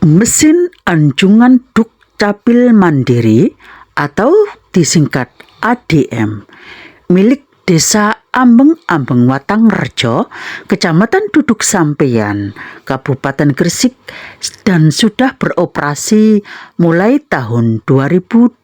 Mesin Anjungan Dukcapil Mandiri atau disingkat ADM milik Desa Ambeng-Ambeng Watangrejo, Kecamatan Duduk Sampeyan, Kabupaten Gresik, dan sudah beroperasi mulai tahun 2022.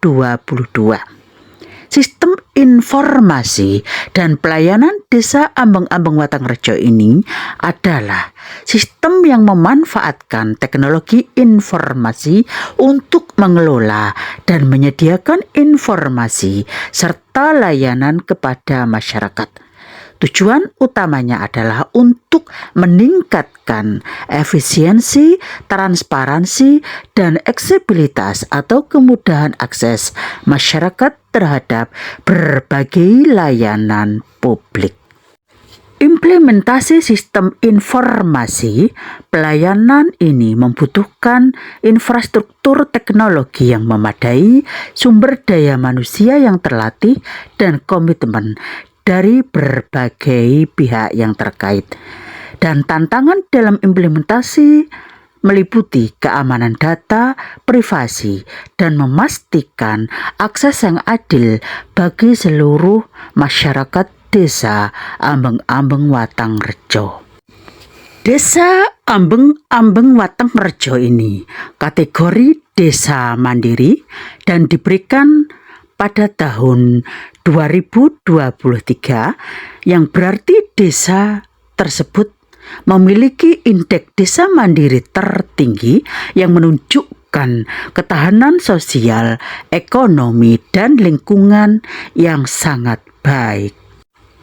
Sistem informasi dan pelayanan Desa Ambeng-Ambeng Watangrejo ini adalah sistem yang memanfaatkan teknologi informasi untuk mengelola dan menyediakan informasi serta layanan kepada masyarakat. Tujuan utamanya adalah untuk meningkatkan efisiensi, transparansi, dan aksesibilitas atau kemudahan akses masyarakat terhadap berbagai layanan publik. Implementasi sistem informasi pelayanan ini membutuhkan infrastruktur teknologi yang memadai, sumber daya manusia yang terlatih, dan komitmen dari berbagai pihak yang terkait. Dan tantangan dalam implementasi meliputi keamanan data, privasi, dan memastikan akses yang adil bagi seluruh masyarakat Desa Ambeng-Ambeng Watangrejo. Desa Ambeng-Ambeng Watangrejo ini kategori desa mandiri dan diberikan pada tahun 2023, yang berarti desa tersebut memiliki indeks desa mandiri tertinggi yang menunjukkan ketahanan sosial, ekonomi, dan lingkungan yang sangat baik.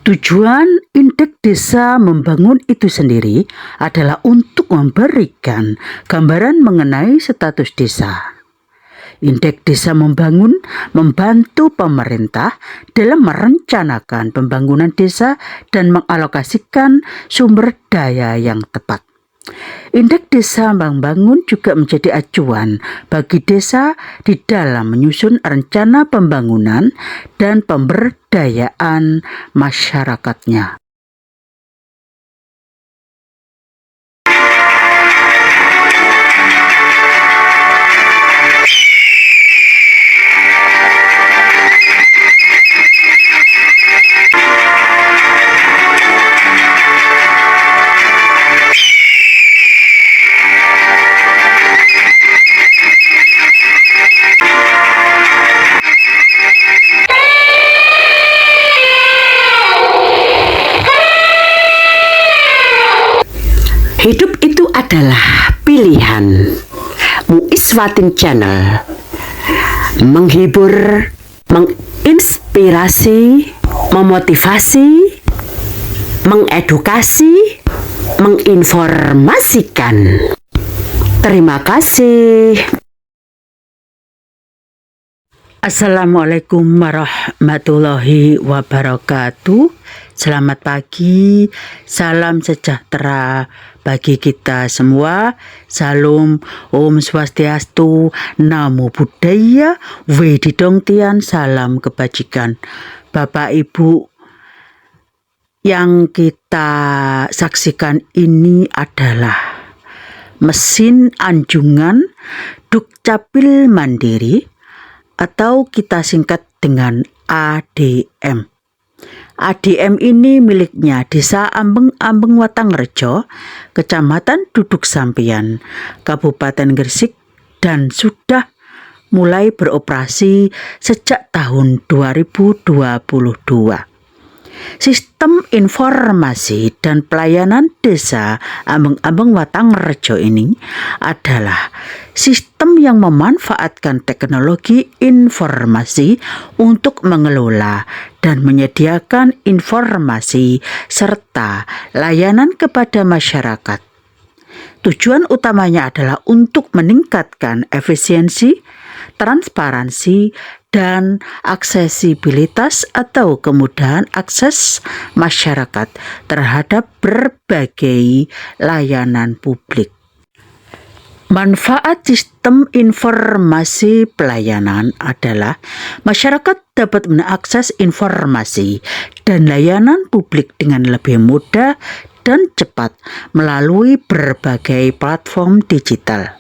Tujuan indeks desa membangun itu sendiri adalah untuk memberikan gambaran mengenai status desa. Indeks desa membangun membantu pemerintah dalam merencanakan pembangunan desa dan mengalokasikan sumber daya yang tepat. Indeks desa membangun juga menjadi acuan bagi desa di dalam menyusun rencana pembangunan dan pemberdayaan masyarakatnya. Hidup itu adalah pilihan. Muiswatin Channel menghibur, menginspirasi, memotivasi, mengedukasi, menginformasikan. Terima kasih. Assalamualaikum warahmatullahi wabarakatuh. Selamat pagi, salam sejahtera bagi kita semua. Salam, Om Swastiastu, Namo Buddhaya, Wedidong Tian, salam kebajikan. Bapak Ibu, yang kita saksikan ini adalah mesin anjungan Dukcapil Mandiri atau kita singkat dengan ADM. ADM ini miliknya Desa Ambeng-Ambeng Watangrejo, Kecamatan Duduk Sampeyan, Kabupaten Gresik, dan sudah mulai beroperasi sejak tahun 2022. Sistem informasi dan pelayanan Desa Ambeng-Ambeng Watangrejo ini adalah sistem yang memanfaatkan teknologi informasi untuk mengelola dan menyediakan informasi serta layanan kepada masyarakat. Tujuan utamanya adalah untuk meningkatkan efisiensi, transparansi, dan aksesibilitas atau kemudahan akses masyarakat terhadap berbagai layanan publik. Manfaat sistem informasi pelayanan adalah masyarakat dapat mengakses informasi dan layanan publik dengan lebih mudah dan cepat melalui berbagai platform digital.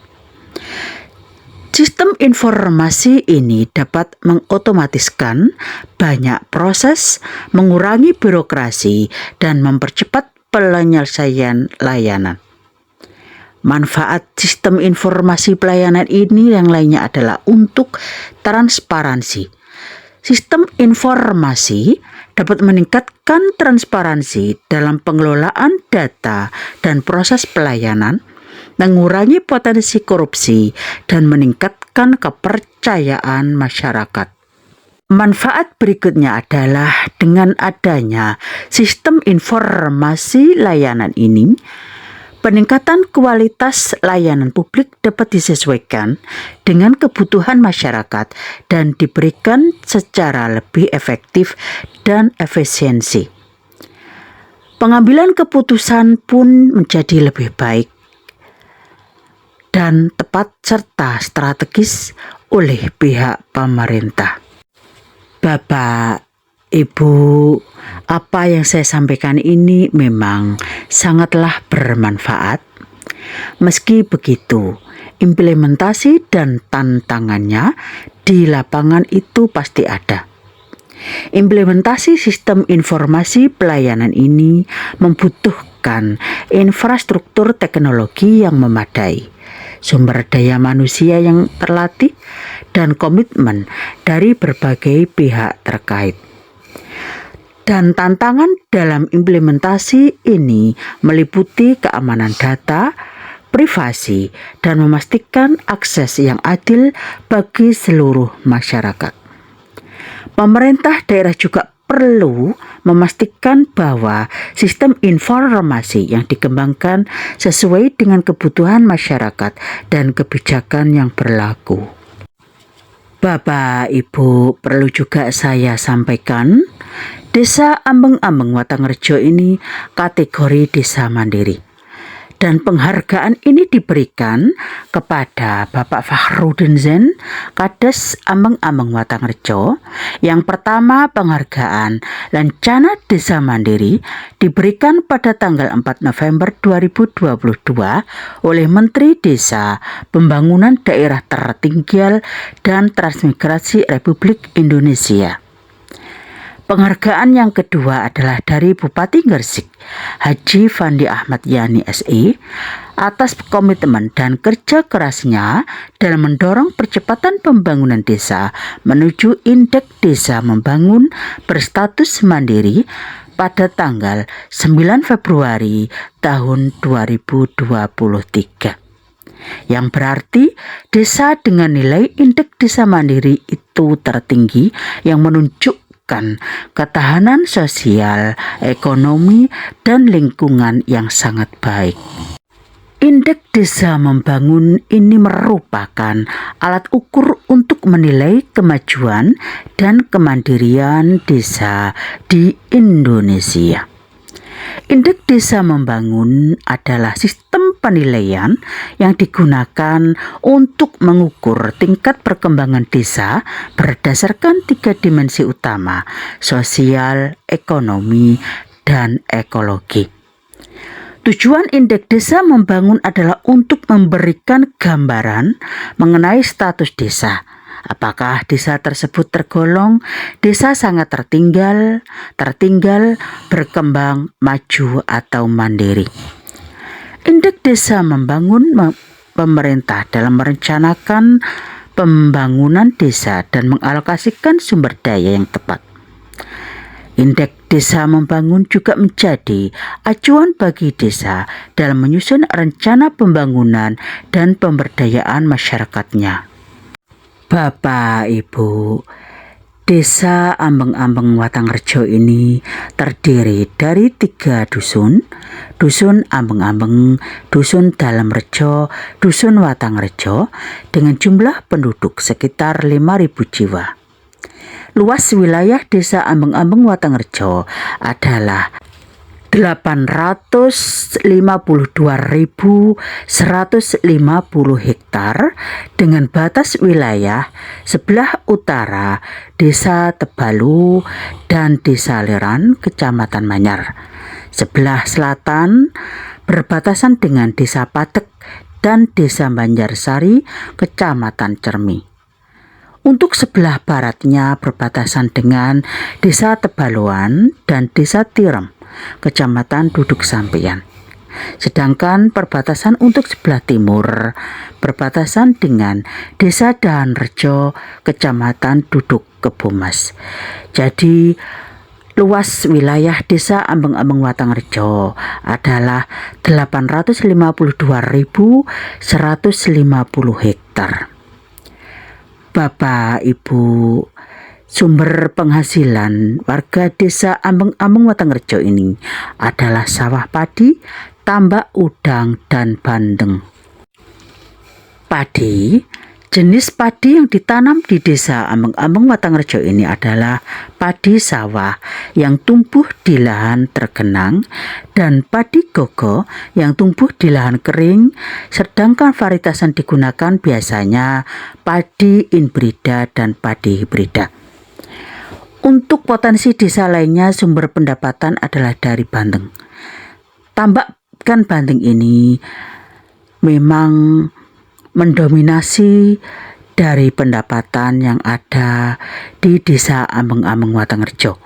Sistem informasi ini dapat mengotomatiskan banyak proses, mengurangi birokrasi, dan mempercepat penyelesaian layanan. Manfaat sistem informasi pelayanan ini yang lainnya adalah untuk transparansi. Sistem informasi dapat meningkatkan transparansi dalam pengelolaan data dan proses pelayanan, mengurangi potensi korupsi, dan meningkatkan kepercayaan masyarakat. Manfaat berikutnya adalah dengan adanya sistem informasi layanan ini, peningkatan kualitas layanan publik dapat disesuaikan dengan kebutuhan masyarakat dan diberikan secara lebih efektif dan efisiensi. Pengambilan keputusan pun menjadi lebih baik dan tepat serta strategis oleh pihak pemerintah. Bapak, Ibu, apa yang saya sampaikan ini memang sangatlah bermanfaat. Meski begitu, implementasi dan tantangannya di lapangan itu pasti ada. Implementasi sistem informasi pelayanan ini membutuhkan infrastruktur teknologi yang memadai, sumber daya manusia yang terlatih, dan komitmen dari berbagai pihak terkait. Dan tantangan dalam implementasi ini meliputi keamanan data, privasi, dan memastikan akses yang adil bagi seluruh masyarakat. Pemerintah daerah juga perlu memastikan bahwa sistem informasi yang dikembangkan sesuai dengan kebutuhan masyarakat dan kebijakan yang berlaku. Bapak, Ibu, perlu juga saya sampaikan, Desa Ambeng-Ambeng Watangrejo ini kategori desa mandiri. Dan penghargaan ini diberikan kepada Bapak Fakhrudin Zen, Kades Ambeng-Ambeng Watangrejo. Yang pertama, penghargaan Lencana Desa Mandiri diberikan pada tanggal 4 November 2022 oleh Menteri Desa, Pembangunan Daerah Tertinggal dan Transmigrasi Republik Indonesia. Penghargaan yang kedua adalah dari Bupati Gresik, Haji Fandi Ahmad Yani SE, atas komitmen dan kerja kerasnya dalam mendorong percepatan pembangunan desa menuju indeks desa membangun berstatus mandiri pada tanggal 9 Februari tahun 2023. Yang berarti desa dengan nilai indeks desa mandiri itu tertinggi yang menunjukkan ketahanan sosial, ekonomi, dan lingkungan yang sangat baik. Indeks desa membangun ini merupakan alat ukur untuk menilai kemajuan dan kemandirian desa di Indonesia. Indeks desa membangun adalah sistem penilaian yang digunakan untuk mengukur tingkat perkembangan desa berdasarkan 3 dimensi utama: sosial, ekonomi, dan ekologi. Tujuan indeks desa membangun adalah untuk memberikan gambaran mengenai status desa. Apakah desa tersebut tergolong desa sangat tertinggal, berkembang, maju, atau mandiri. Indeks desa membangun pemerintah dalam merencanakan pembangunan desa dan mengalokasikan sumber daya yang tepat. Indeks desa membangun juga menjadi acuan bagi desa dalam menyusun rencana pembangunan dan pemberdayaan masyarakatnya. Bapak, Ibu, Desa Ambeng-Ambeng Watangrejo ini terdiri dari 3 dusun: Dusun Ambeng-Ambeng, Dusun Dalemrejo, Dusun Watangrejo, dengan jumlah penduduk sekitar 5.000 jiwa. Luas wilayah Desa Ambeng-Ambeng Watangrejo adalah 852.150 hektar dengan batas wilayah sebelah utara Desa Tebalu dan Desa Leran, Kecamatan Manyar. Sebelah selatan berbatasan dengan Desa Padek dan Desa Banjarsari, Kecamatan Cermi. Untuk sebelah baratnya berbatasan dengan Desa Tebaluan dan Desa Tirem, Kecamatan Duduk Sampeyan. Sedangkan perbatasan untuk sebelah timur berbatasan dengan Desa Dahanrejo, Kecamatan Duduk Kebomas. Jadi luas wilayah Desa Ambeng-Ambeng Watangrejo adalah 852.150 hektar. Bapak Ibu, sumber penghasilan warga Desa Ambeng-Ambeng Watangrejo ini adalah sawah padi, tambak udang, dan bandeng. Padi, jenis padi yang ditanam di Desa Ambeng-Ambeng Watangrejo ini adalah padi sawah yang tumbuh di lahan tergenang dan padi gogo yang tumbuh di lahan kering, sedangkan varietas yang digunakan biasanya padi inbrida dan padi hibrida. Untuk potensi desa lainnya, sumber pendapatan adalah dari bandeng. Tambakkan bandeng ini memang mendominasi dari pendapatan yang ada di Desa Ambeng-Ambeng Watangrejo.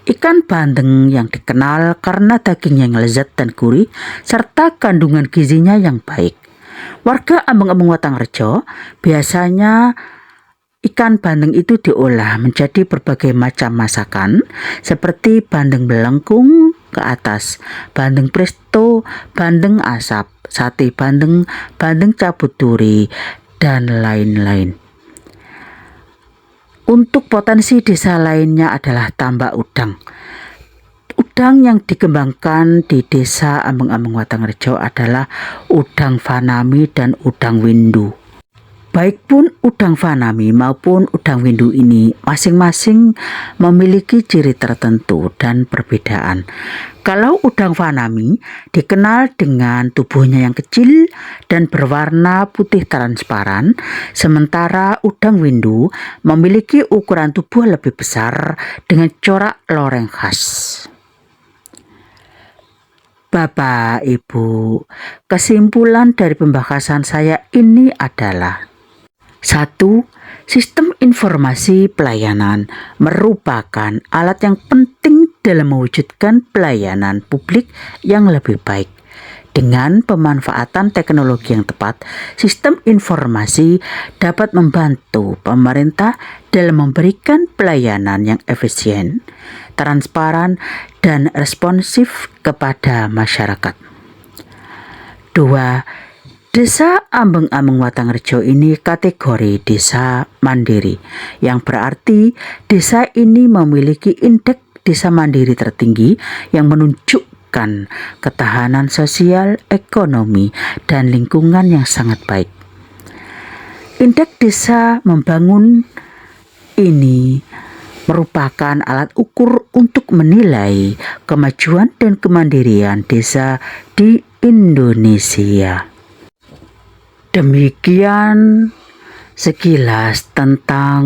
Ikan bandeng yang dikenal karena dagingnya yang lezat dan gurih serta kandungan gizinya yang baik. Warga Ambeng-Ambeng Watangrejo biasanya ikan bandeng itu diolah menjadi berbagai macam masakan seperti bandeng belengkung ke atas, bandeng presto, bandeng asap, sate bandeng, bandeng cabut duri, dan lain-lain. Untuk potensi desa lainnya adalah tambak udang. Udang yang dikembangkan di Desa Ambeng-Ambeng Watangrejo adalah udang fanami dan udang windu. Baik pun udang fanami maupun udang windu ini masing-masing memiliki ciri tertentu dan perbedaan. Kalau udang fanami dikenal dengan tubuhnya yang kecil dan berwarna putih transparan, sementara udang windu memiliki ukuran tubuh lebih besar dengan corak loreng khas. Bapak, Ibu, kesimpulan dari pembahasan saya ini adalah: 1. Sistem informasi pelayanan merupakan alat yang penting dalam mewujudkan pelayanan publik yang lebih baik. Dengan pemanfaatan teknologi yang tepat, sistem informasi dapat membantu pemerintah dalam memberikan pelayanan yang efisien, transparan, dan responsif kepada masyarakat. 2. Desa Ambeng-Ambeng Watangrejo ini kategori desa mandiri, yang berarti desa ini memiliki indeks desa mandiri tertinggi yang menunjukkan ketahanan sosial, ekonomi, dan lingkungan yang sangat baik. Indeks desa membangun ini merupakan alat ukur untuk menilai kemajuan dan kemandirian desa di Indonesia. Demikian sekilas tentang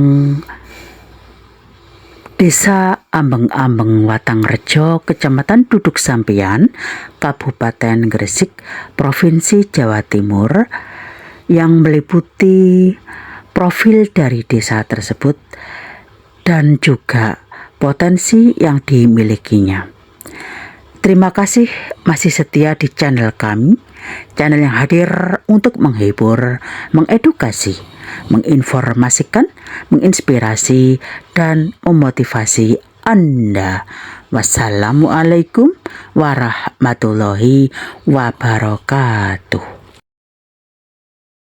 Desa Ambeng-Ambeng Watangrejo, Kecamatan Duduk Sampeyan, Kabupaten Gresik, Provinsi Jawa Timur, yang meliputi profil dari desa tersebut dan juga potensi yang dimilikinya. Terima kasih masih setia di channel kami, channel yang hadir untuk menghibur, mengedukasi, menginformasikan, menginspirasi, dan memotivasi Anda. Wassalamualaikum warahmatullahi wabarakatuh.